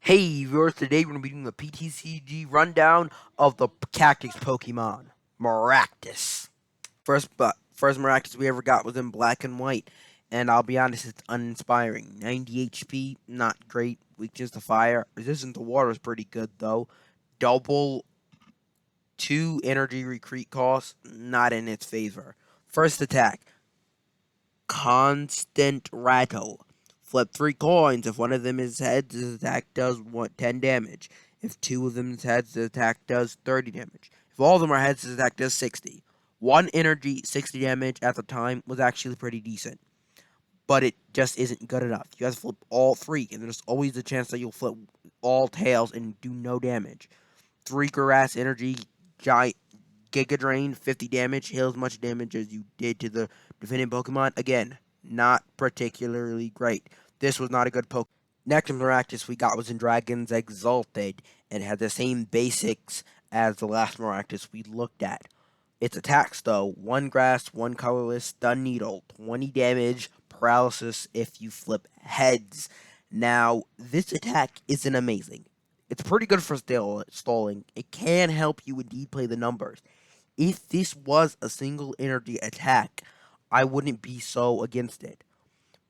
Hey viewers, today we're going to be doing the PTCG rundown of the cactus Pokemon, Maractus. First Maractus we ever got was in black and white, and I'll be honest, it's uninspiring. 90 HP, not great. Weakness to fire. Resistance to water is pretty good though. Double 2 energy retreat costs, not in its favor. First attack, Constant Rattle. Flip 3 coins. If one of them is heads, the attack does 10 damage. If two of them is heads, the attack does 30 damage. If all of them are heads, the attack does 60. 1 energy, 60 damage at the time was actually pretty decent. But it just isn't good enough. You have to flip all 3, and there's always a chance that you'll flip all tails and do no damage. 3 grass energy, giant Giga Drain, 50 damage, heal as much damage as you did to the defending Pokemon. Again, not particularly great. This was not a good Pokemon. Next Maractus we got was in Dragons Exalted, and had the same basics as the last Maractus we looked at. Its attacks, though: 1 grass, 1 colorless, stun needle, 20 damage, paralysis if you flip heads. Now, this attack isn't amazing. It's pretty good for stalling. It can help you indeed play the numbers. If this was a single energy attack, I wouldn't be so against it.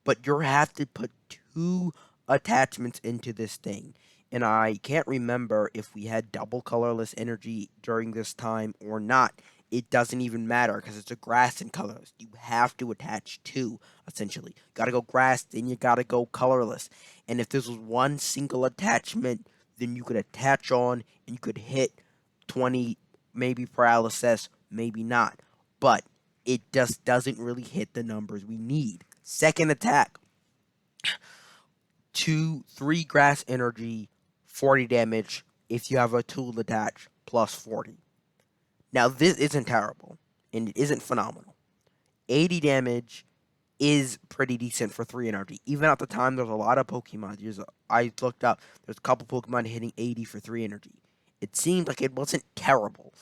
But you have to put 2 attachments into this thing. And I can't remember if we had double colorless energy during this time or not. It doesn't even matter because it's a grass and colorless. You have to attach 2, essentially. Gotta go grass, then you gotta go colorless. And if this was one single attachment, then you could attach on and you could hit 20, maybe paralysis, maybe not. But it just doesn't really hit the numbers we need. Second attack, 3 grass energy, 40 damage if you have a tool attached, plus 40. Now, this isn't terrible, and it isn't phenomenal. 80 damage is pretty decent for 3 energy. Even at the time, there's a lot of Pokemon. I looked up, there's a couple Pokemon hitting 80 for 3 energy. It seemed like it wasn't terrible,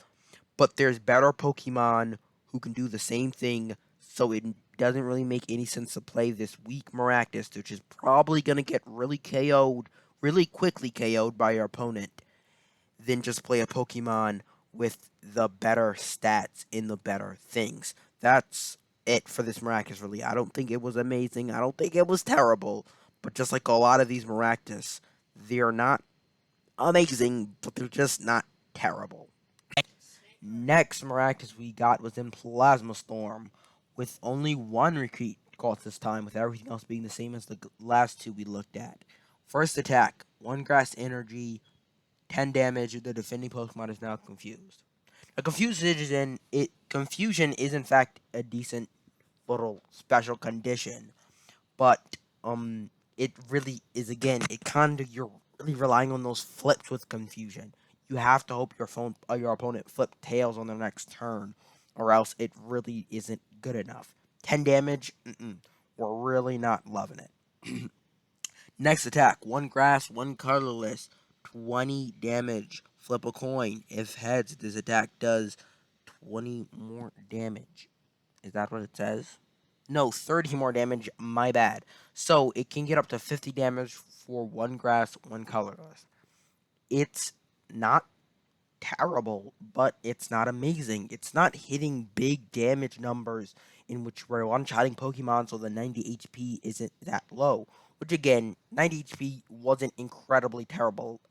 but there's better Pokemon who can do the same thing, so it doesn't really make any sense to play this weak Maractus, which is probably going to get really KO'd, really quickly KO'd by your opponent, than just play a Pokemon with the better stats in the better things. That's it for this Maractus, really. I don't think it was amazing. I don't think it was terrible. But just like a lot of these Maractus, they're not amazing, but they're just not terrible. Next Maractus we got was in Plasma Storm, with only 1 retreat cost this time, with everything else being the same as the last 2 we looked at. First attack, 1 grass energy, 10 damage. The defending Pokemon is now confused. Now, confusion is in fact a decent little special condition, but it really is, again, it kind of, you're really relying on those flips with confusion. You have to hope your opponent flip tails on their next turn, or else it really isn't good enough. 10 damage, we're really not loving it. Next attack, 1 grass, 1 colorless, 20 damage. Flip a coin. If heads, this attack does 20 more damage. Is that what it says? No, 30 more damage, my bad. So it can get up to 50 damage for 1 grass, 1 colorless. It's not terrible, but it's not amazing. It's not hitting big damage numbers in which we're one-shotting Pokemon, so the 90 HP isn't that low. Which, again, 90 HP wasn't incredibly terrible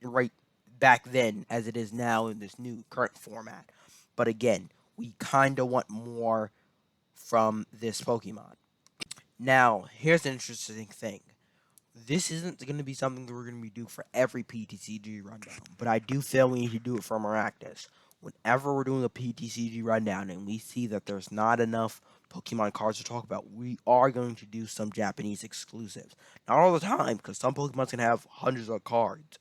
right back then as it is now in this new current format. But again, we kind of want more from this Pokemon. Now, here's an interesting thing. This isn't going to be something that we're going to be doing for every PTCG rundown, but I do feel we need to do it for Maractus. Whenever we're doing a PTCG rundown and we see that there's not enough Pokemon cards to talk about, we are going to do some Japanese exclusives. Not all the time, because some Pokemon can have hundreds of cards.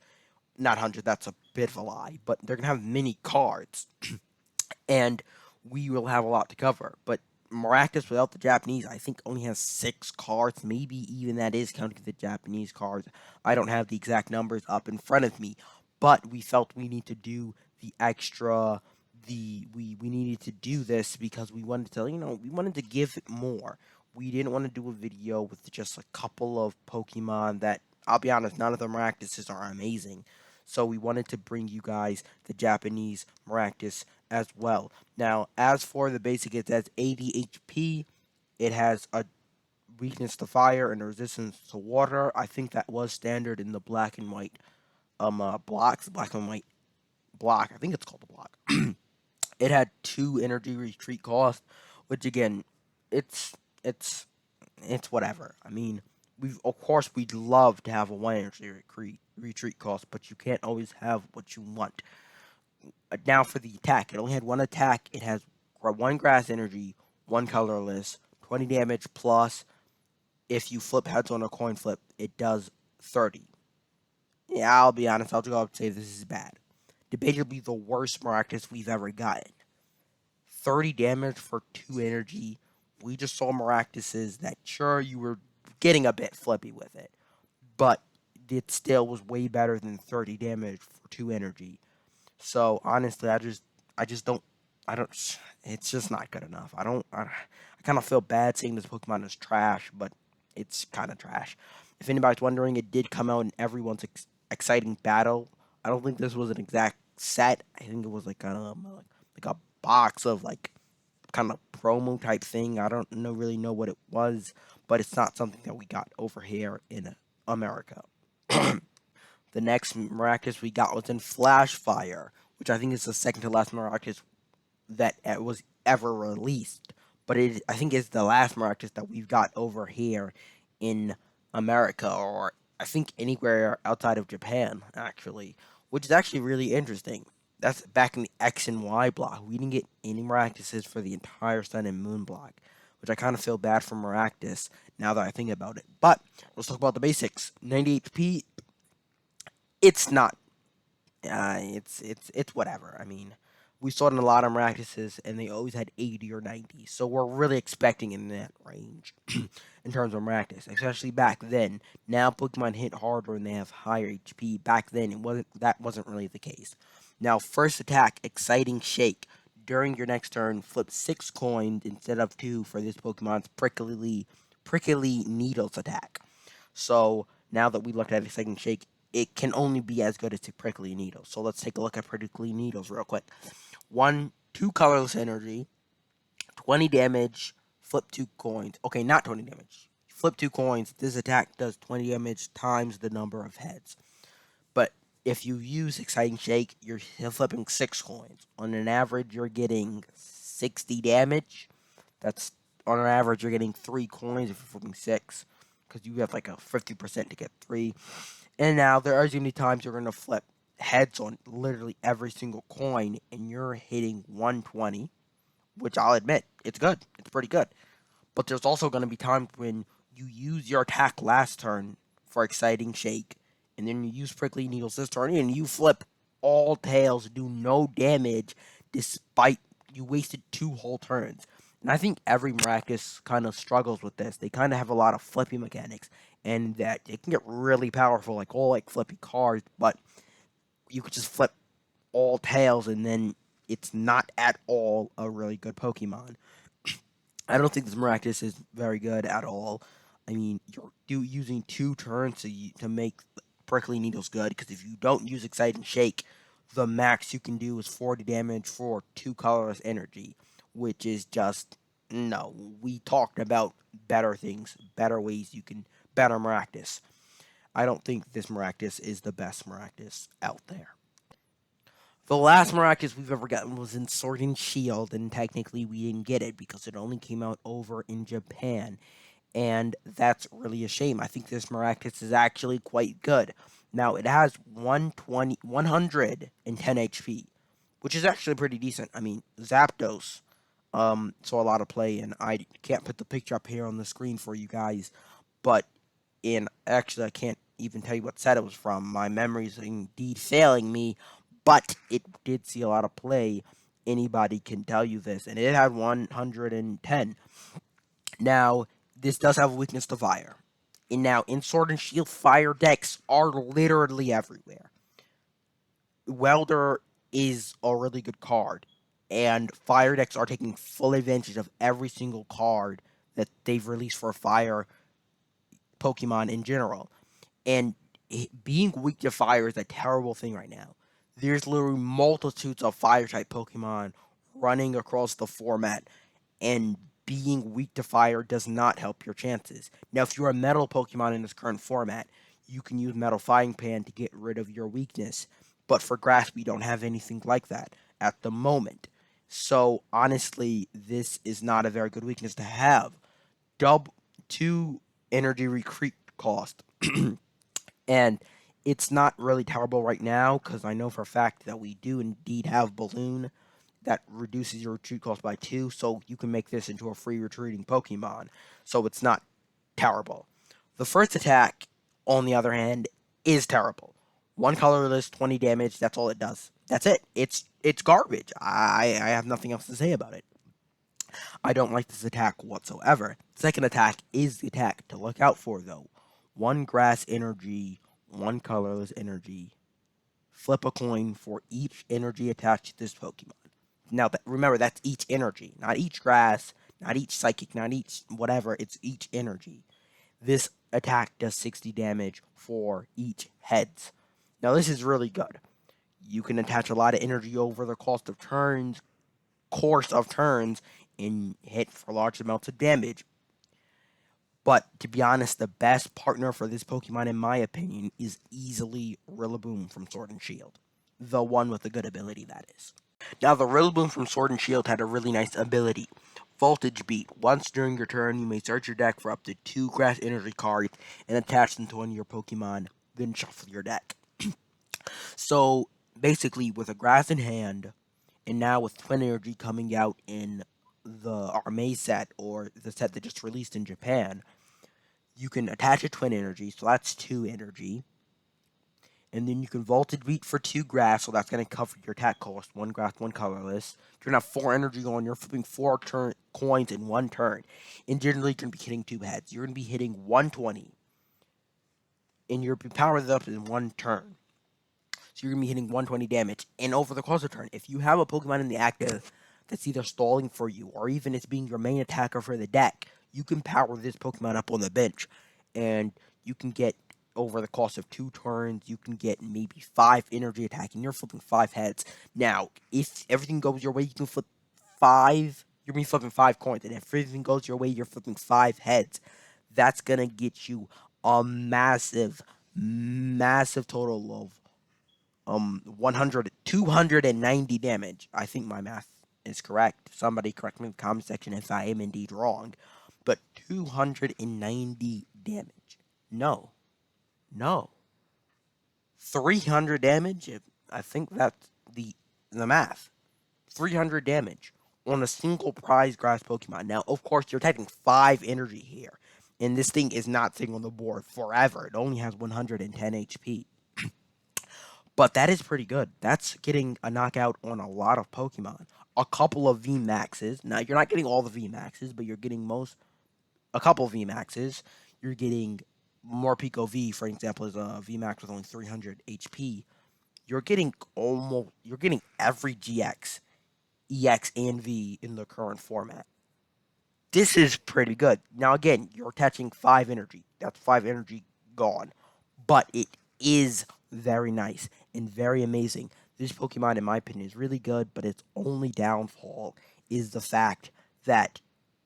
Not hundreds, that's a bit of a lie, but they're going to have many cards. And we will have a lot to cover. But Maractus without the Japanese, I think, only has 6 cards. Maybe even that is counting the Japanese cards. I don't have the exact numbers up in front of me. But we felt we need to do the extra. We needed to do this because we wanted to, we wanted to give it more. We didn't want to do a video with just a couple of Pokemon that I'll be honest, none of the Maractuses are amazing. So we wanted to bring you guys the Japanese Maractus as well. Now, as for the basic, it says 80 HP. It has a weakness to fire and a resistance to water. I think that was standard in the black and white blocks, black and white block. I think it's called the block. It had 2 energy retreat cost, which again, it's it's it's whatever. I mean, we'd love to have a 1 energy retreat cost, but you can't always have what you want. Now for the attack, it only had 1 attack. It has 1 grass energy, 1 colorless, 20 damage plus. If you flip heads on a coin flip, it does 30. Yeah, I'll be honest. I'll just go up and say this is bad. Debatably the worst Maractus we've ever gotten. 30 damage for 2 energy. We just saw Maractuses that sure you were getting a bit flippy with it, but it still was way better than 30 damage for 2 energy. So honestly, I just don't I don't it's just not good enough. I kind of feel bad saying this Pokemon is trash, but it's kind of trash. If anybody's wondering, it did come out in everyone's exciting battle. I don't think this was an exact set. I think it was like a box of like kind of promo type thing. I don't really know what it was, but it's not something that we got over here in America. The next Maractus we got was in Flash Fire, which I think is the second to last Maractus that was ever released. But I think it's the last Maractus that we've got over here in America, or I think anywhere outside of Japan, actually, which is actually really interesting. That's back in the X and Y block. We didn't get any Maractuses for the entire Sun and Moon block, which I kind of feel bad for Maractus now that I think about it. But let's talk about the basics. 90 HP. It's not. It's whatever. I mean, we saw it in a lot of Maractuses, and they always had 80 or 90. So we're really expecting in that range in terms of Maractus, especially back then. Now Pokemon hit harder and they have higher HP. Back then, that wasn't really the case. Now, first attack, Exciting Shake. During your next turn, flip 6 coins instead of 2 for this Pokemon's prickly needles attack. So now that we looked at Exciting Shake, it can only be as good as a prickly needle. So let's take a look at prickly needles real quick. 2 colorless energy, 20 damage, flip 2 coins. Okay, not 20 damage. Flip 2 coins. This attack does 20 damage times the number of heads. But if you use Exciting Shake, you're flipping 6 coins. On an average, you're getting 60 damage. That's on an average, you're getting 3 coins if you're flipping 6, because you have like a 50% to get 3. And now there are going to be times you're going to flip heads on literally every single coin, and you're hitting 120, which I'll admit, it's good. It's pretty good. But there's also going to be times when you use your attack last turn for Exciting Shake, and then you use Prickly Needles this turn, and you flip all tails, do no damage, despite you wasted 2 whole turns. And I think every Maractus kind of struggles with this. They kind of have a lot of flippy mechanics, and that it can get really powerful, like all like flippy cards, but you could just flip all tails, and then it's not at all a really good Pokemon. I don't think this Maractus is very good at all. I mean, you're using 2 turns to make Prickly Needles good, because if you don't use Exciting Shake, the max you can do is 40 damage for 2 colorless energy, which is just, no. We talked about better things, better ways you can better Maractus. I don't think this Maractus is the best Maractus out there. The last Maractus we've ever gotten was in Sword and Shield, and technically we didn't get it because it only came out over in Japan, and that's really a shame. I think this Maractus is actually quite good. Now, it has 110 HP, which is actually pretty decent. I mean, Zapdos saw a lot of play, and I can't put the picture up here on the screen for you guys, but actually I can't even tell you what set it was from. My memory's indeed failing me, but it did see a lot of play. Anybody can tell you this, and it had 110. Now, this does have a weakness to fire. And now, in Sword and Shield, fire decks are literally everywhere. Welder is a really good card, and fire decks are taking full advantage of every single card that they've released for fire Pokemon in general. And being weak to fire is a terrible thing right now. There's literally multitudes of fire type Pokemon running across the format, and being weak to fire does not help your chances. Now, if you're a metal Pokemon in this current format, you can use Metal Frying Pan to get rid of your weakness. But for grass, we don't have anything like that at the moment. So honestly, this is not a very good weakness to have. Double 2 energy recruit cost. And it's not really terrible right now because I know for a fact that we do indeed have Balloon that reduces your retreat cost by 2, so you can make this into a free retreating Pokemon. So it's not terrible. The first attack, on the other hand, is terrible. One colorless, 20 damage, that's all it does. That's it. It's garbage. I have nothing else to say about it. I don't like this attack whatsoever. Second attack is the attack to look out for, though. One grass energy, one colorless energy. Flip a coin for each energy attached to this Pokemon. Now, remember, that's each energy, not each grass, not each psychic, not each whatever. It's each energy. This attack does 60 damage for each heads. Now, this is really good. You can attach a lot of energy over the course of turns, and hit for large amounts of damage. But to be honest, the best partner for this Pokemon, in my opinion, is easily Rillaboom from Sword and Shield. The one with the good ability, that is. Now, the Rillaboom from Sword and Shield had a really nice ability. Voltage Beat. Once during your turn, you may search your deck for up to 2 Grass Energy cards and attach them to one of your Pokemon, then shuffle your deck. So, basically, with a Grass in hand, and now with Twin Energy coming out in the Armée set, or the set that just released in Japan, you can attach a Twin Energy, so that's 2 energy. And then you can Voltage Beat for 2 grass, so that's going to cover your attack cost. 1 grass, 1 colorless. You're going to have 4 energy on. You're flipping 4 coins in 1 turn. And generally, you're going to be hitting 2 heads. You're going to be hitting 120. And you're powered up in 1 turn. So you're going to be hitting 120 damage. And over the course of the turn, if you have a Pokemon in the active that's either stalling for you, or even it's being your main attacker for the deck, you can power this Pokemon up on the bench. And you can get, over the course of 2 turns, you can get maybe 5 energy attack, and you're flipping 5 heads. Now, if everything goes your way, you can flip 5. You're going to be flipping 5 coins, and if everything goes your way, you're flipping 5 heads. That's going to get you a massive, massive total of 290 damage. I think my math is correct. Somebody correct me in the comment section if I am indeed wrong. But 290 damage. No. 300 damage? I think that's the math. 300 damage on a single prize grass Pokemon. Now, of course, you're taking 5 energy here. And this thing is not sitting on the board forever. It only has 110 HP. But that is pretty good. That's getting a knockout on a lot of Pokemon. A couple of VMAXs. Now, you're not getting all the VMAXs, but you're getting a couple of VMAXs. You're getting Morpeko V, for example, is a VMAX with only 300 HP. You're getting every GX, EX, and V in the current format. This is pretty good. Now, again, you're attaching 5 energy. That's 5 energy gone. But it is very nice and very amazing. This Pokemon, in my opinion, is really good, but its only downfall is the fact that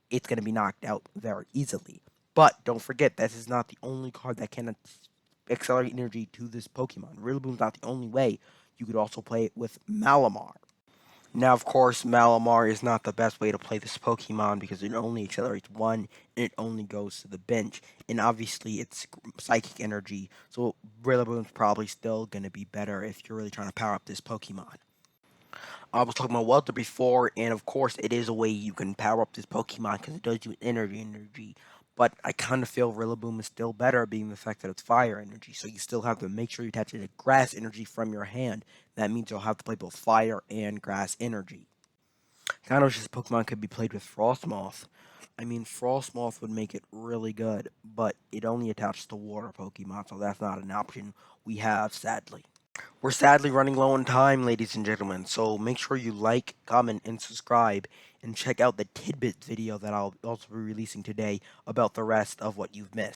it's going to be knocked out very easily. But don't forget, this is not the only card that can accelerate energy to this Pokemon. Rillaboom's not the only way. You could also play it with Malamar. Now, of course, Malamar is not the best way to play this Pokemon because it only accelerates 1 and it only goes to the bench. And obviously, it's Psychic Energy, so Rillaboom's probably still going to be better if you're really trying to power up this Pokemon. I was talking about Welter before, and of course, it is a way you can power up this Pokemon because it does use energy. But I kind of feel Rillaboom is still better, being the fact that it's fire energy. So you still have to make sure you attach it to grass energy from your hand. That means you'll have to play both fire and grass energy. Kind of wish this Pokemon could be played with Frostmoth. I mean, Frostmoth would make it really good, but it only attaches to water Pokemon, so that's not an option we have, sadly. We're sadly running low on time, ladies and gentlemen, so make sure you like, comment, and subscribe, and check out the tidbit video that I'll also be releasing today about the rest of what you've missed.